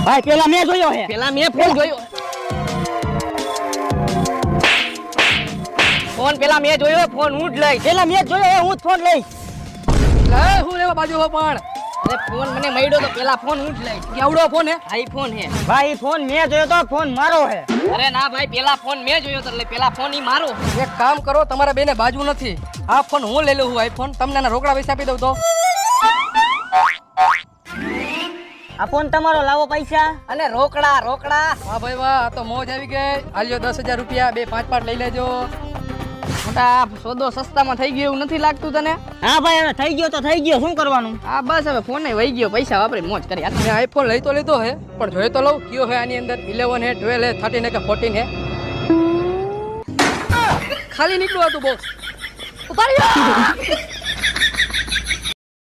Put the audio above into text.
ભાઈ પેલા મેં જોયો હે. પેલા મેં ફોન જોયો. ફોન પેલા મેં જોયો, ફોન હું જ લઈશ. પેલા મેં જોયો હે, હું જ ફોન લઈશ. હું લેવા બાજુ હો પણ અરે ફોન મને મળ્યો તો પેલા ફોન હું જ લઈશ. કેવડો ફોન હે? આઈફોન હે. ભાઈ ફોન મેં જોયો તો ફોન મારો હે. અરે ના ભાઈ, પેલા ફોન મેં જોયો તો એટલે પેલા ફોન ઈ મારો. એક કામ કરો, તમારા બેને બાજુ નથી. આ ફોન હું લઈ લઉં, આઈફોન. તમને એના રોકડા પૈસા આપી દઉં તો. આ ફોન તમારો, લાવો પૈસા. અને રોકડા રોકડા. વાહ ભાઈ વાહ, આ તો મોજ આવી ગઈ. આલ્યો 10,000 રૂપિયા, 2 5 લઈ લેજો. મોટા સોદો સસ્તામાં થઈ ગયો એવું નથી લાગતું તને? હા ભાઈ હવે થઈ ગયો તો થઈ ગયો, શું કરવાનું? હા બસ હવે ફોન વહી ગયો, પૈસા વાપરી મોજ કરી. મેં આઈફોન લઈ તો લીધો હે, પણ જોઈ તો લઉં કયો હે આની અંદર. 11 હે, 12 હે, 13 હે કે 14 હે? ખાલી નીકળ્યું હતું બોક્સ. ઉતારી